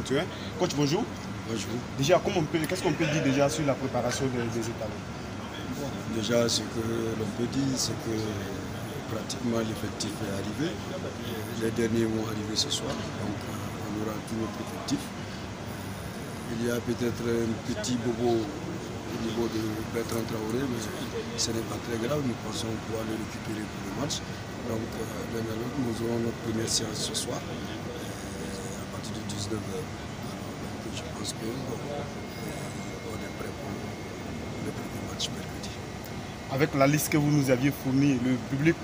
2021. Coach, bonjour. Bonjour. Déjà, qu'est-ce qu'on peut dire déjà sur la préparation des étalons? Déjà, ce que l'on peut dire, c'est que pratiquement l'effectif est arrivé. Les derniers vont arriver ce soir, donc on aura tout notre effectif. Il y a peut-être un petit bobo au niveau de Bertrand Traoré, mais ce n'est pas très grave, nous pensons pouvoir le récupérer pour le match. Donc l'un à l'autre, nous aurons notre première séance ce soir, à partir de 19h. Donc je pense qu'on est prêt pour le premier match mercredi. Avec la liste que vous nous aviez fournie, le public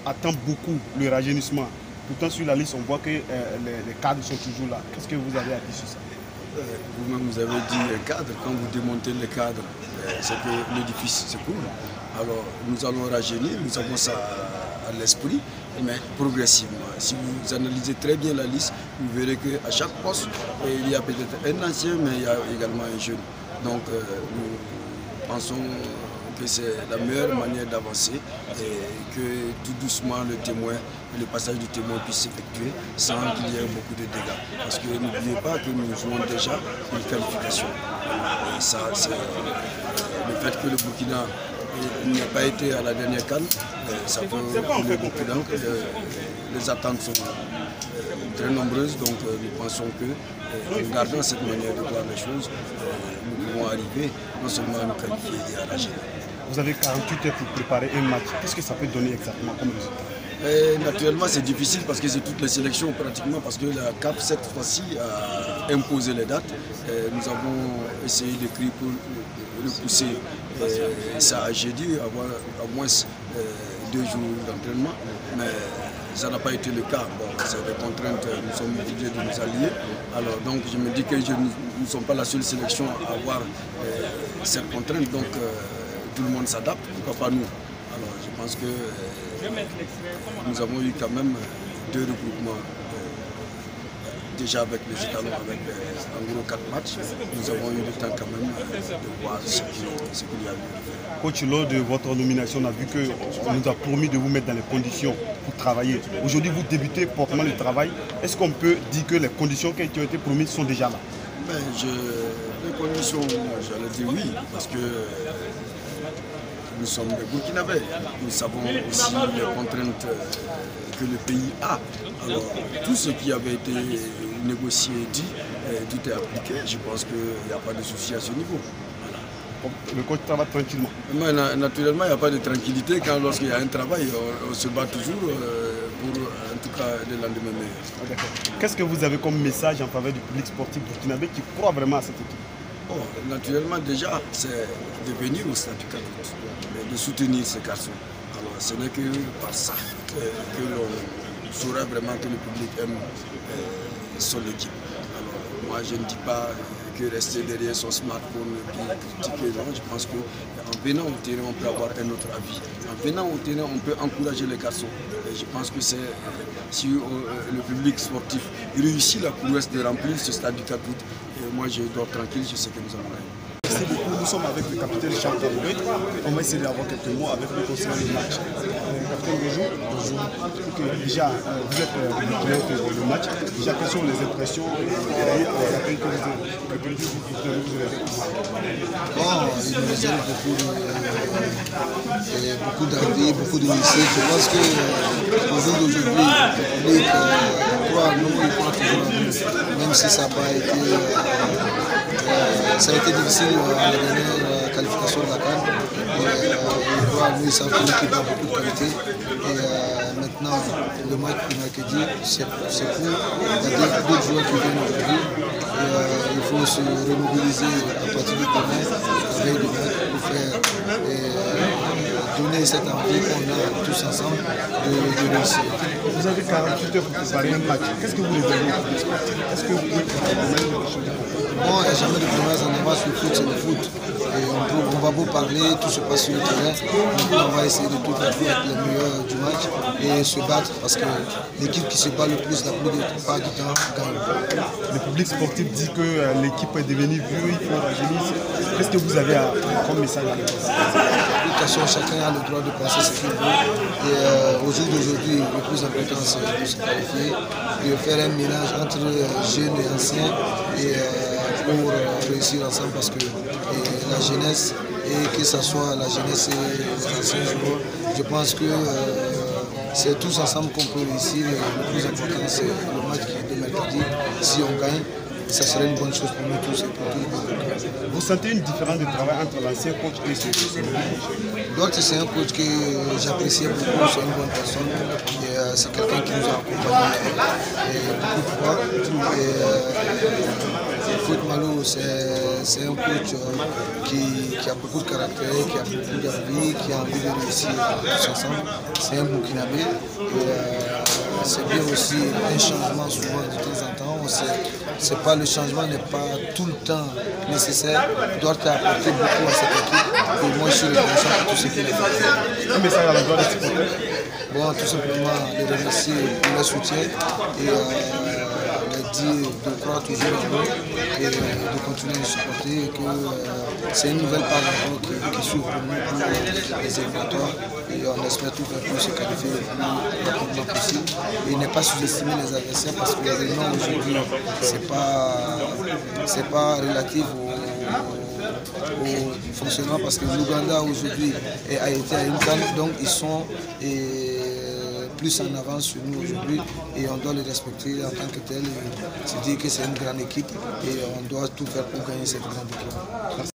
attend beaucoup le rajeunissement. Pourtant sur la liste, on voit que les cadres sont toujours là. Qu'est-ce que vous avez à dire sur ça? Vous-même, vous avez dit un cadre. Quand vous démontez le cadre, c'est que l'édifice se coule. Alors, nous allons rajeunir, nous avons ça à l'esprit, mais progressivement. Si vous analysez très bien la liste, vous verrez qu'à chaque poste, il y a peut-être un ancien, mais il y a également un jeune. Donc, nous pensons que c'est la meilleure manière d'avancer et que tout doucement le passage du témoin puisse s'effectuer sans qu'il y ait beaucoup de dégâts. Parce que n'oubliez pas que nous jouons déjà une qualification. Et ça, c'est le fait que le Burkina n'a pas été à la dernière CAN, ça peut couler beaucoup d'encre. Les attentes sont très nombreuses, donc nous pensons que en gardant cette manière de voir les choses, nous pouvons arriver non seulement à nous qualifier et à rager. Vous avez 48 heures pour préparer un match. Qu'est-ce que ça peut donner exactement comme résultat? Naturellement, c'est difficile parce que c'est toutes les sélections pratiquement, parce que la CAF cette fois-ci a imposé les dates. Nous avons essayé d'écrire pour repousser ça à jeudi, avoir au moins 2 jours d'entraînement, mais ça n'a pas été le cas. Bon, c'est des contraintes, nous sommes obligés de nous allier. Alors donc je me dis que nous ne sommes pas la seule sélection à avoir cette contrainte, donc tout le monde s'adapte, pourquoi pas nous. Alors je pense que nous avons eu quand même 2 regroupements déjà avec les étalons, avec en gros 4 matchs. Nous avons eu le temps quand même de voir ce qu'il y a eu. Coach, lors de votre nomination, on a vu qu'on nous a promis de vous mettre dans les conditions pour travailler. Aujourd'hui, vous débutez fortement le travail. Est-ce qu'on peut dire que les conditions qui ont été promises sont déjà là? Les conditions, j'allais dire oui, parce que nous sommes des Burkinabés. Nous savons aussi les contraintes que le pays a. Alors, tout ce qui avait été négocié et dit, tout est appliqué. Je pense qu'il n'y a pas de souci à ce niveau. Voilà. Le coach travaille tranquillement? Mais, naturellement, il n'y a pas de tranquillité. Lorsqu'il y a un travail, on se bat toujours pour, en tout cas, le lendemain meilleur. Qu'est-ce que vous avez comme message en faveur du public sportif burkinabé qui croit vraiment à cette équipe? Bon, naturellement, déjà, c'est de venir au stade du Cadoute, de soutenir ces garçons. Alors, ce n'est que par ça que l'on saura vraiment que le public aime son équipe. Alors, moi, je ne dis pas que rester derrière son smartphone et critiquer, non. Je pense qu'en venant au terrain, on peut avoir un autre avis. En venant au terrain, on peut encourager les garçons. Et je pense que c'est si le public sportif réussit la prouesse de remplir ce stade du Cadoute, moi je dors tranquille, je sais que nous allons gagner. Merci beaucoup. Nous sommes avec le capitaine Charles Traoré. On va essayer d'avoir quelques mots avec le concernant le match. Capitaine, bonjour. Bonjour. Déjà, vous êtes le match. Déjà, quelles sont les impressions et les appels que vous avez il nous aime beaucoup d'envie, beaucoup de réussite. Je pense qu'au jour d'aujourd'hui, le public croit à nous, il croit toujours à nous, même si ça n'a pas été. Ça a été difficile à la dernière qualification de la CAN. Nous, ils savent que l'équipe a beaucoup de qualité. Et maintenant, le match du mercredi, c'est pour. Il y a d'autres joueurs qui viennent aujourd'hui. Il faut se remobiliser à partir du demain, pour faire donner cette envie qu'on a tous ensemble de réussir. Vous avez 48 heures pour préparer un match. Qu'est-ce que vous les avez au sportif? Est-ce que vous pouvez préparer des choses? Bon, il n'y a jamais de promesse en avance, le foot c'est le foot. Et on va beau parler, tout se passe sur le terrain. Donc on va essayer de tout faire pour être les meilleurs du match et se battre parce que l'équipe qui se bat le plus la plupart du temps gagne. Le public sportif dit que l'équipe est devenue vieux, il faut rajeunir. Qu'est-ce que vous avez comme message à l'époque? Chacun a le droit de penser ce qu'il veut. Et au jour d'aujourd'hui, le plus important c'est de se qualifier, de faire un mélange entre jeunes et anciens et pour réussir ensemble parce que la jeunesse, et que ce soit la jeunesse et les anciens joueurs, je pense que c'est tous ensemble qu'on peut réussir. Le plus important c'est le match qui est de mercredi. Si on gagne, ça serait une bonne chose pour nous tous et pour tout le monde. Vous sentez une différence de travail entre l'ancien coach et ce coach? Donc c'est un coach que j'apprécie beaucoup, c'est une bonne personne. C'est quelqu'un qui nous a accompagnés beaucoup de fois. Coach Malo, c'est un coach qui a beaucoup de caractère, qui a beaucoup d'envie, qui a envie de réussir tous ensemble. C'est un Burkinabé. C'est bien aussi un changement souvent de temps en temps. Le changement n'est pas tout le temps nécessaire. Duarte a apporté beaucoup à cette équipe. Et moi je suis reconnaissant pour tout ce qu'il a fait. Un message à la gloire des supporters? Bon, tout simplement les remercier pour leur soutien et leur dire de croire toujours en nous et de continuer à supporter et que c'est une nouvelle page qui s'ouvre pour nous pour les éliminatoires et on espère tout faire pour se qualifier le plus rapidement possible et ne pas sous-estimer les adversaires parce que les événements aujourd'hui c'est pas relatif au fonctionnement parce que l'Ouganda aujourd'hui a été à une CAN, donc ils sont plus en avance sur nous aujourd'hui et on doit les respecter en tant que tel. C'est dire que c'est une grande équipe et on doit tout faire pour gagner cette grande équipe.